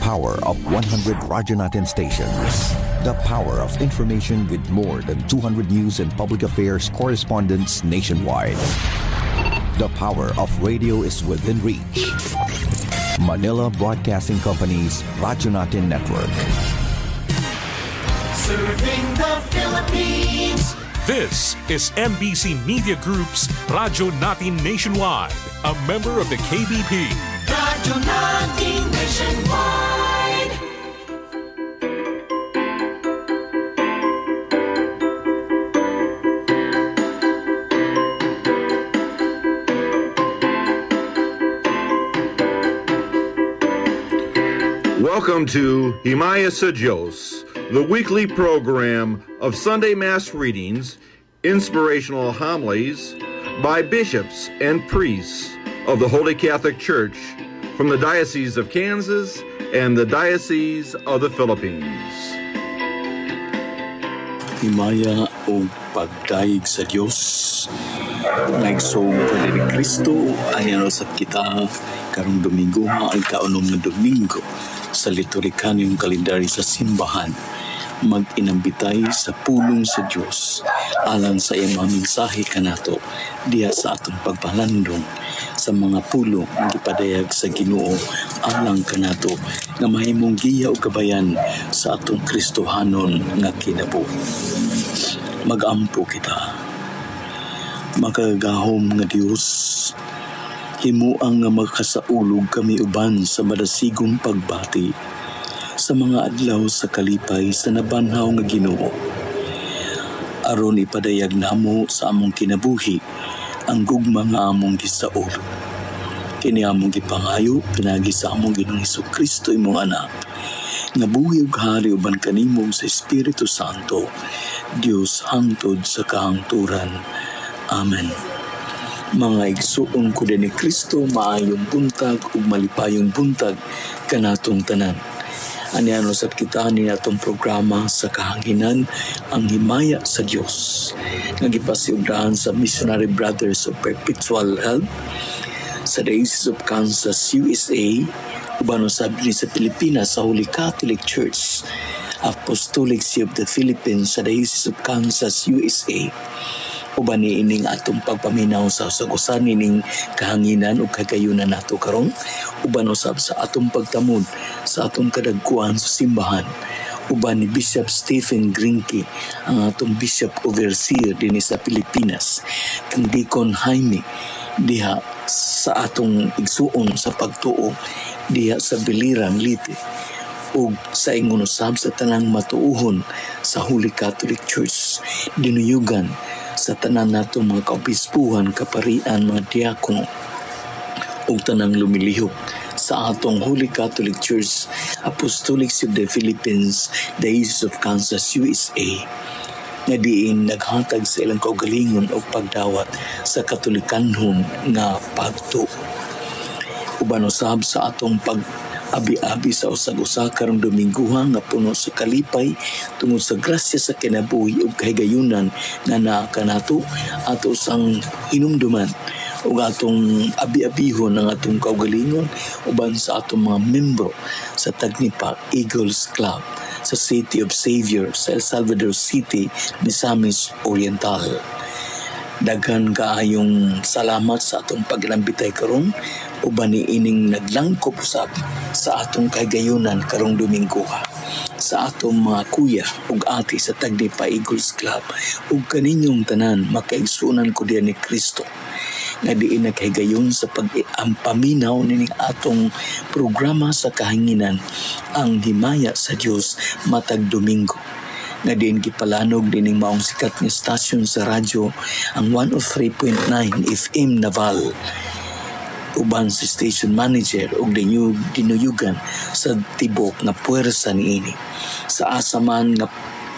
power of 100 Radyo Natin stations. The power of information with more than 200 news and public affairs correspondents nationwide. The power of radio is within reach. Manila Broadcasting Company's Radyo Natin Network. Serving the Philippines. This is MBC Media Group's Radyo Natin Nationwide, a member of the KBP. Radyo Natin Nationwide. Welcome to Himaya sa Diyos, the weekly program of Sunday Mass readings, inspirational homilies by bishops and priests of the Holy Catholic Church from the Diocese of Kansas and the Diocese of the Philippines. Himaya o pagdaig sa Diyos, naigsoong pa ni Kristo, anyan sa kita karong Domingo, ang kaunom na Domingo sa liturikanyong kalendaryo sa simbahan, mag-inambitay sa pulong sa Diyos alang sa iyang mga mensahe kanato diya sa atong pagpalandong sa mga pulong ang ipadayag sa Ginoo alang kanato nga mahimong giya o gabayan sa atong Kristohanon nga kinabuhi. Mag-ampo kita. Makagahom nga Dios, himuang nga magkasaulog kami uban sa madasigong pagbati sa mga adlaw sa kalipay sa nabanhaw nga Ginoo. Aron ipadayag namo sa among kinabuhi ang gugma nga among gisaulog. Kini among gipangayo pinagi sa among Ginoong Hesukristo imong anak, nga buhi ug hari uban kanimong sa Espiritu Santo, Dios hangtod sa kahangturan. Amen. Mga igsuon ko din ni Kristo, maayong buntag ug malipayong buntag kanatong tanan. Aniano sa kita ni atong programa sa kahanginan ang Himaya sa Diyos. Nagipasiudahan sa Missionary Brothers of Perpetual Help sa Diocese of Kansas, USA, ubano sabi sa Pilipinas sa Holy Catholic Church, Apostolic See of the Philippines sa Diocese of Kansas, USA. Uban ni ining atong pagpaminaw sa usagusan ining kahanginan o kagayunan nato karon, uban usab sa atong pagtamod sa atong kadagkuan sa simbahan, uban ni Bishop Stephen Grinke, ang atong Bishop Overseer din sa Pilipinas, kang Deacon Jaime diha sa atong igsuon sa pagtuo diha sa Biliran, Leyte, ug sa ingon usab sa tanang matuuhon sa Holy Catholic Church dinuyugan sa tanan natong mga kaobispuhan, kaparian, mga diakono ug tanang lumilihok sa atong Holy Catholic Church Apostolic See of the Philippines, Diocese of Kansas, USA, nga diin naghatag sa ilang kaugalingon o pagdawat sa katolikanhon nga pagtuo. Uban usab sa atong abi-abi sa usag-usa karong Dominguha nga puno sa kalipay tungod sa grasya sa kinabuhi ug kahigayunan nga naa kanato ato sang hinumduman ug atong abi-abihon ang atong kaugalingon uban sa atong mga membro sa Tagnipa Eagles Club sa City of Savior sa El Salvador City, Misamis Oriental. Daghan kaayong salamat sa atong paglambitay karon uban ni ining naglangkop usab sa atong kahigayunan karong Domingo sa atong mga kuya ug ate sa Tagnipa Eagles Club ug kaninyong tanan makaigsunan ko diyan ni Kristo nga diin naghigayon sa pag-ampaminaw nining atong programa sa kahanginan ang Himaya sa Diyos matag Domingo. Nga din gipalanog dining maong sikat nga stasyon sa radyo ang 103.9 FM Naval. Uban si station manager ug dinuyugan sa tibok nga puwersa niini. Sa asaman nga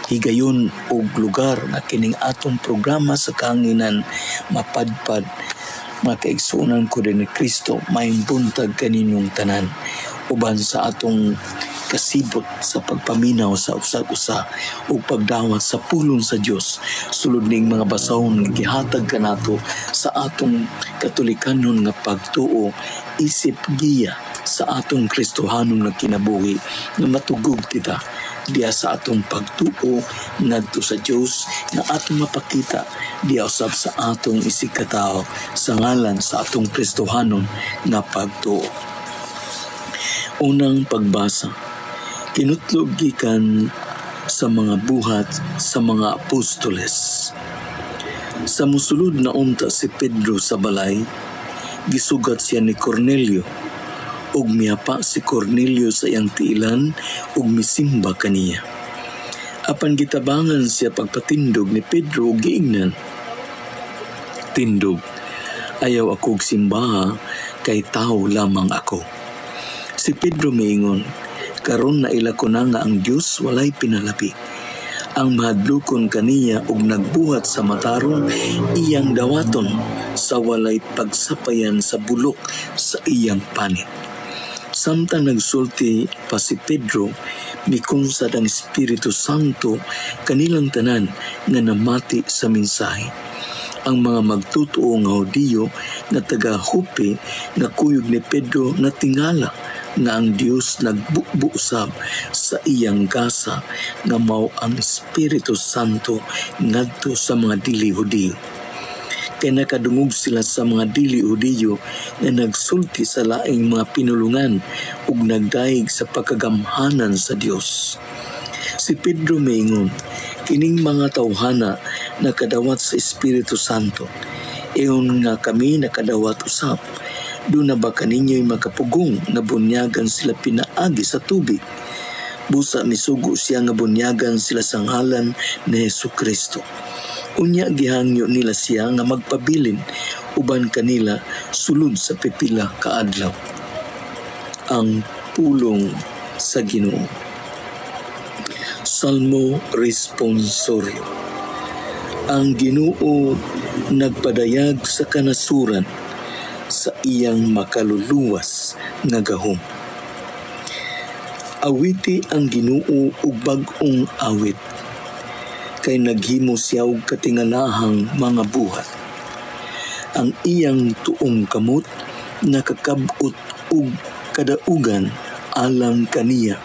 higayon og lugar na kining atong programa sa kahanginan mapadpad, makaigsunan ko din ni Kristo maayong buntag kaninyong tanan uban sa atong kasibot sa pagpaminaw sa usag-usa o pagdawat sa pulong sa Dios sulod ning mga basahon nga gihatag kanato sa atong katolikanon nga pagtuo, isip, giya sa atong Kristohanong nagkinabuhi nga matugog kita diya sa atong pagtuo ngadto sa Dios nga atong mapakita diya usab sa atong isigkatao sa ngalan sa atong Kristohanon nga pagtuo. Unang pagbasa, kinutlog gikan sa mga buhat sa mga apostoles. Sa musulod na unta si Pedro sa balay, gisugat siya ni Cornelio, ug miyapa si Cornelio sa iyang tiilan ug misimba kaniya. Apan gitabangan siya pagpatindog ni Pedro ug giingnan, "Tindog, ayaw akog simbaha kay tao lamang ako." Si Pedro miingon, "Karon na ila ko na nga ang Dios walay pinalabi. Ang mahadlukon kaniya ug nagbuhat sa matarong iyang dawaton sa walay pagsapayan sa bulok sa iyang panit." Samtang nagsulti pa si Pedro, mikunsad ang Espiritu Santo kanilang tanan nga namati sa mensahe. Ang mga magtutuo nga Hudiyo nga taga-Joppe nga kuyog ni Pedro natingala nga ang Dios nagbuusab sa iyang gasa nga mao ang Espiritu Santo ngadto sa mga dili Hudiyo. Kay nakadungog sila sa mga dili Hudiyo nga nagsulti sa laing mga pinulungan ug nagdaig sa pagkagamhanan sa Dios. Si Pedro miingon, "Kining mga tawhana nakadawat sa Espiritu Santo, eon nga kami nakadawat usab. Doon na ba kaninyo'y makapugong na bunyagan sila pinaagi sa tubig? Busa misugo siya nga bunyagan sila sa ngalan ni Jesucristo. Unya gihangyo nila siya nga magpabilin uban kanila sulod sa pipila ka adlaw." Ang pulong sa Ginoo. Salmo Responsorio. Ang Ginoo nagpadayag sa kanasuran sa iyang makaluluwas nga gahom. Awiti ang Ginoo ug bag-ong awit, kay naghimo siya og katingalahang mga buhat. Ang iyang tuong kamot nakakab-ot ug kadaugan alang kaniya,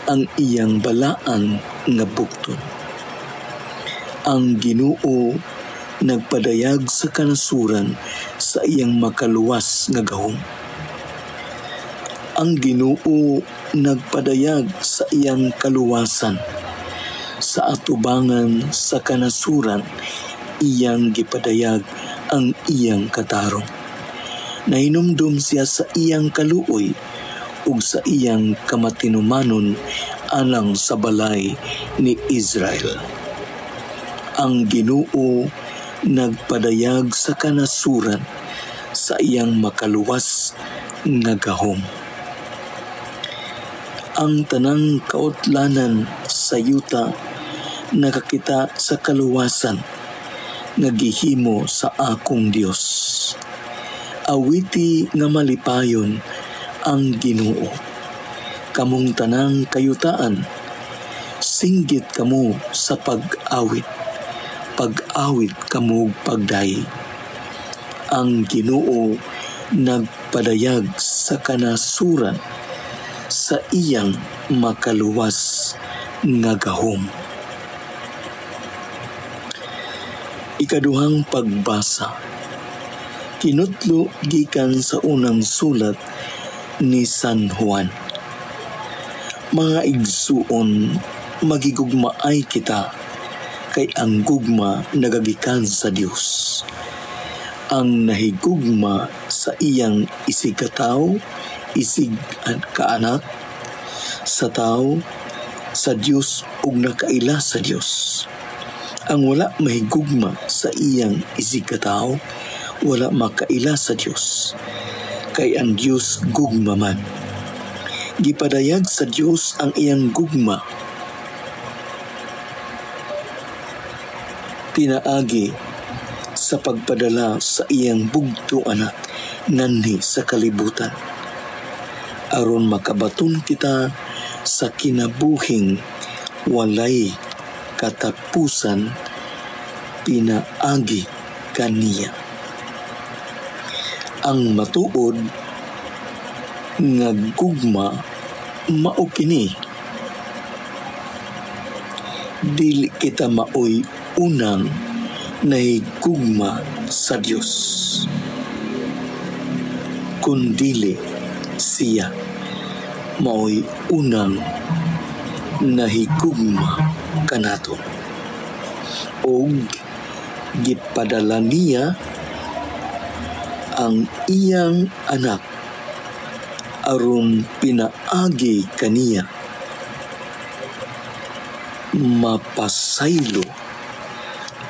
ang iyang balaan nga bukton. Ang Ginoo nagpadayag sa kanasuran sa iyang makaluwas nga gahom. Ang Ginoo nagpadayag sa iyang kaluwasan. Sa atubangan sa kanasuran, iyang gipadayag ang iyang katarong. Nahinumdum siya sa iyang kaluoy ug sa iyang kamatinumanon alang sa balay ni Israel. Ang Ginoo nagpadayag sa kanasuran sa iyang makaluwas nga gahom. Ang tanang kautlanan sa yuta nakakita sa kaluwasan nga gihimo sa akong Dios. Awiti nga malipayon ang Ginoo. Kamong tanang kayutaan, singgit kamo sa pag-awit. Pag-awit kamo pagdayi. Ang Ginoo nagpadayag sa kanasuran sa iyang makaluwas nga gahom. Ikaduhang pagbasa. Kinutlo gikan sa unang sulat ni San Juan. Mga igsuon, magigugmaay kita, kay ang gugma nagagikan sa Dios. Ang nahigugma sa iyang isigkatao, isig kaanak, sa tao, sa Dios ug nakaila sa Dios. Ang wala mahigugma sa iyang isigkatao, wala makaila sa Dios, kay ang Dios gugma man. Gipadayag sa Dios ang iyang gugma. Pinaagi sa pagpadala sa iyang bugto anak nganhi sa kalibutan, aron makabaton kita sa kinabuhing walay katapusan, pinaagi kaniya. Ang matuod nga gugma mao kini. Dili kita maoy unang nahigugma sa Dios, kundili siya maoy unang nahigugma kanaton. Og gipadala niya ang iyang anak aron pinaagi kaniya mapasaylo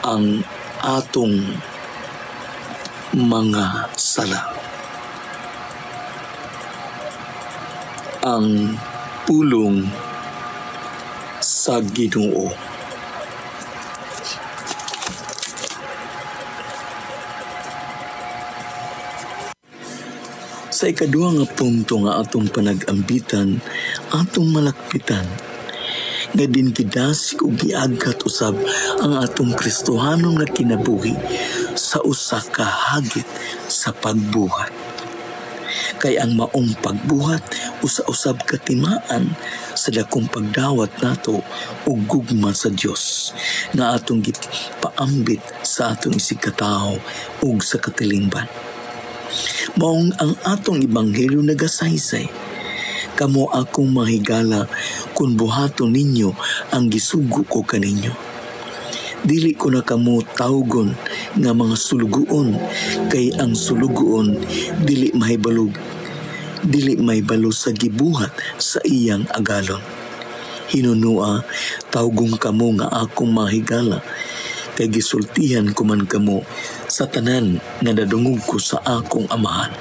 ang atong mga sala. Ang pulong sa Ginoo. Sa ikaduha nga punto nga atong panag-ambitan, atong malakpitan, nga din gidasig ug giaghat usab ang atong Kristohanong nga kinabuhi sa usa ka hagit sa pagbuhat. Kay ang maong pagbuhat usa-usab katimaan sa dakong pagdawat nato og gugma sa Dios nga atong gipaambit sa atong isig katawo ug sa katilingban. Maong ang atong ebanghelyo nagasaysay, kamo akong mahigala kung buhaton ninyo ang gisugo ko kaninyo. Dili ko na kamo tawgon nga mga sulugoon, kay ang sulugoon dili mahibalo sa gibuhat sa iyang agalon. Hinunua, tawgong kamo nga akong mahigala, kay gisultihan ko man kamo sa tanan nga nadungog ko sa akong amahan.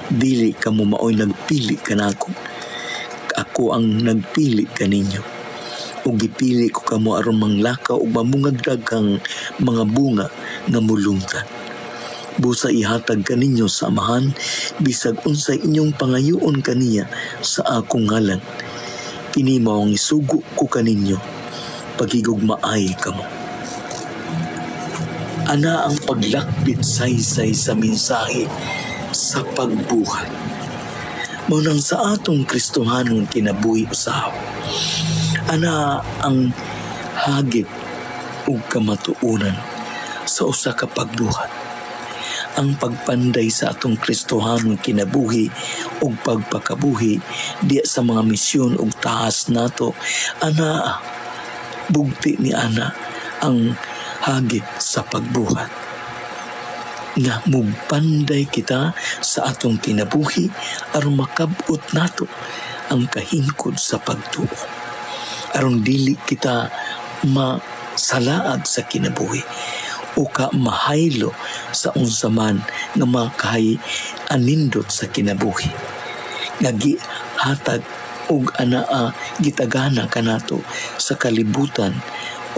Dili kamo maoy nagpili kanako, ako ang nagpili kaninyo. O gipili ko kamo aron manglakaw o mamungag daghang mga bunga nga mulungtan. Busa ihatag kaninyo sa amahan, bisag unsay inyong pangayoon kaniya sa akong ngalan. Kini mao ang isugo ko kaninyo, pagigugmaay kamo. Ana ang paglakbit saysay sa mensahe sa pagbuhat. Munang sa atong Kristohanong kinabuhi usaw, ana ang hagit ug kamatuonan sa usa ka pagbuhat. Ang pagpanday sa atong Kristohanong kinabuhi ug pagpakabuhi diya sa mga misyon ug taas nato, ana bugti ni ana ang hagit sa pagbuhat. Nga mugpanday kita sa atong kinabuhi aron makabot nato ang kahingkod sa pagtuo. Aron dili kita masalaag sa kinabuhi o ka mahaylo sa unsaman nga makahay anindot sa kinabuhi. Nga gihatag og anaa gitagana kanato sa kalibutan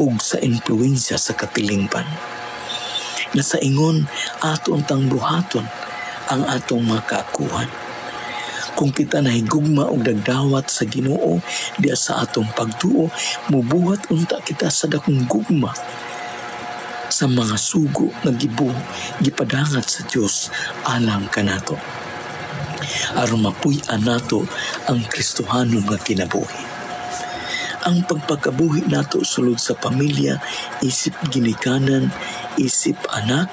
ug sa influensya sa katilingban. Na sa ingon atong tang buhaton ang atong makakuhan. Kung kita nahigugma og dagdawat sa Ginoo diya sa atong pagtuo, mubuhat unta kita sa dakong gugma sa mga sugo nga gipadangat sa Dios alang kanato. Aron mapuy-an nato ang Kristohanong nga kinabuhi. Ang pagpakabuhi nato sulod sa pamilya, isip ginikanan, isip anak,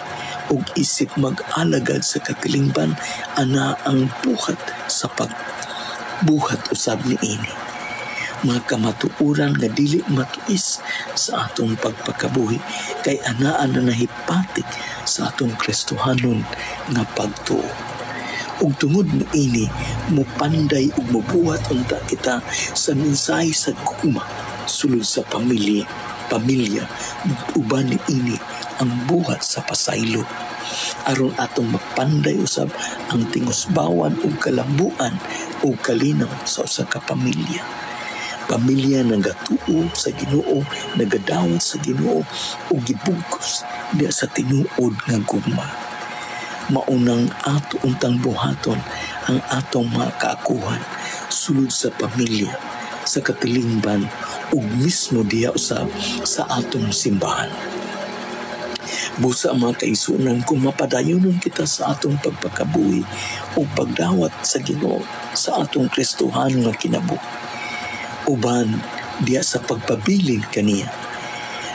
ug isip mag-alagad sa katilingban, ana ang buhat sa pagbuhat usab ni ini. Mga kamatuuran nga dili matuis sa atong pagpakabuhi, kay anaan na nahipatik sa atong Kristohanon nga pagtuo. Ug tungod ni ini, mupanday ug mubuhat unta kita sa mensahe sa gugma sulod sa pamilya, uban ni ini ang buhat sa pasaylo. Aron atong mapanday usab ang tingusbawan ug kalambuan ug kalinaw sa usa ka pamilya. Pamilya nagatuo sa Ginoo, nagadawat sa Ginoo ug gibugkos diya sa tinuod nga gugma. Maunang ato untang buhaton ang atong mga kaakuhan sulod sa pamilya, sa katilingban ug mismo diya usab sa atong simbahan. Busa ang mga kaisunan kung mapadayonon kita sa atong pagpakabuhi o pagdawat sa Ginoo sa atong Kristohan nga kinabuhi. Uban diya sa pagpabilin kaniya.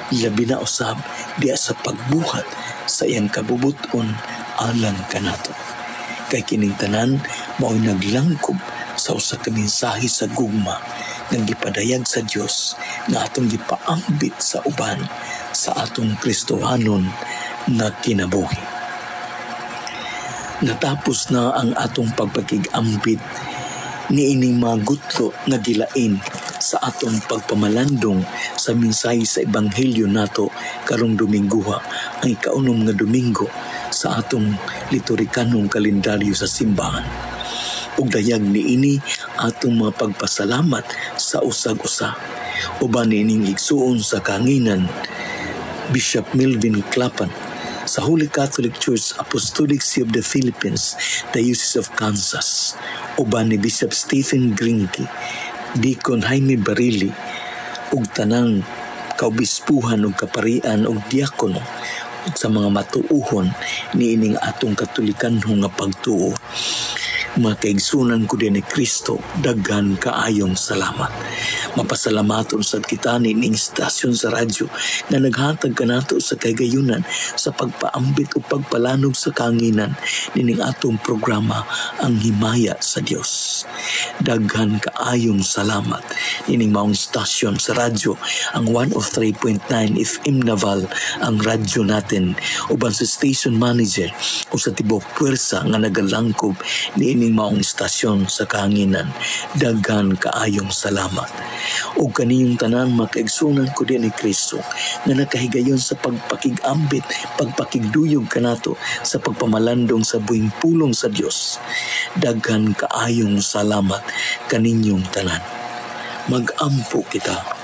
Labi na usab diya sa pagbuhat sa iyang kabubuton alang kanato. Kay kining tanan mao'y naglangkob sa usa ka mensahe sa gugma nga gipadayag sa Dios nga atong gipaambit sa uban sa atong Kristohanon na kinabuhi. Natapos na ang atong pagpakig-ambit niining mga gutlo nga gilain sa atong pagpamalandong sa mensahe sa Ebanghelyo nato karong Dominguha, ang ikaunom nga Domingo sa atong liturhikanong kalendaryo sa simbahan. Ug dayag niini atong mga pagpasalamat sa usag-usa. Uban niining igsuon sa kanginan Bishop Melvin Clapan sa Holy Catholic Church Apostolic See of the Philippines, Diocese of Kansas. Uban ni Bishop Stephen Grinke, Deacon Jaime Barili, ug tanang kaobispuhan ug kaparian ug diakono ug sa mga matuuhon niining atong katolikanhong nga pagtuo. Mga kaigsunan ko din ni Kristo, daghan kaayong salamat. Mapasalamatun sa kita nining istasyon sa radyo na naghatag kanato sa kagayunan sa pagpaambit o pagpalanog sa kanginan nining atong programa ang Himaya sa Dios. Daghan kaayong salamat nining maong istasyon sa radyo ang 103.9 FM Naval ang radyo natin, uban sa station manager o sa tibok puwersa nga nagalangkob niining maong istasyon sa kanginan. Daghan kaayong salamat. O kaniyong tanan makaigsunan ko din ni Kristo nga nakahigayon sa pagpakig-ambit, pagpakigduyog kanato sa pagpamalandong sa buhing pulong sa Dios. Daghan kaayong salamat kaninyong tanan. Mag-ampo kita.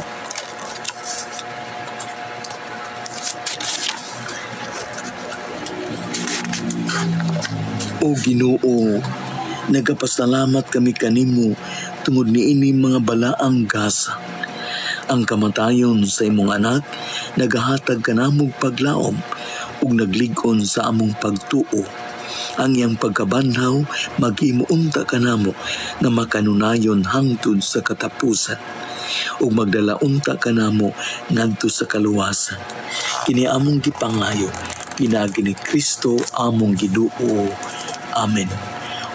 O Ginoo, nagapasalamat kami kanimo tungod niini mga balaang gasa. Ang kamatayon sa imong anak nagahatag kanamog paglaom ug naglig-on sa among pagtuo. Ang iyang pagkabanhaw maghimuunta kanamo nga makanunayon hangtod sa katapusan ug magdalaunta kanamo ngadto sa kaluwasan. Kini among gipangayo pinagi ni Kristo among Ginoo. Amen.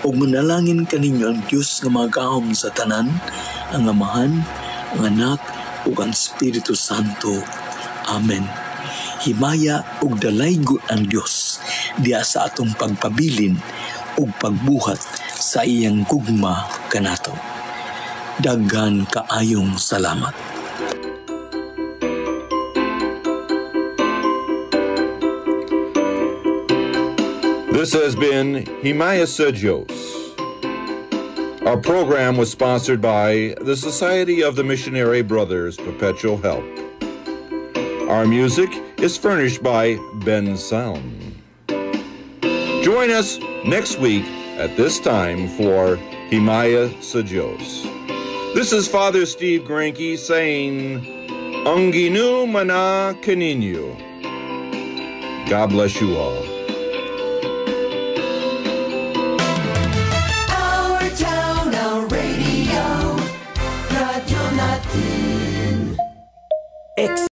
Ug manalangin kaninyo ang Dios nga magahom sa tanan, ang Amahan, ang Anak, ug ang Espiritu Santo. Amen. Himaya ug dalaygon ang Dios diya sa atong pagpabilin ug pagbuhat sa iyang gugma kanato. Daghan kaayong salamat. This has been Himaya sa Diyos. Our program was sponsored by the Society of the Missionary Brothers Perpetual Help. Our music is furnished by Ben Sound. Join us next week at this time for Himaya sa Diyos. This is Father Steve Granke saying, Ang Ginoo mana kaninyo. God bless you all.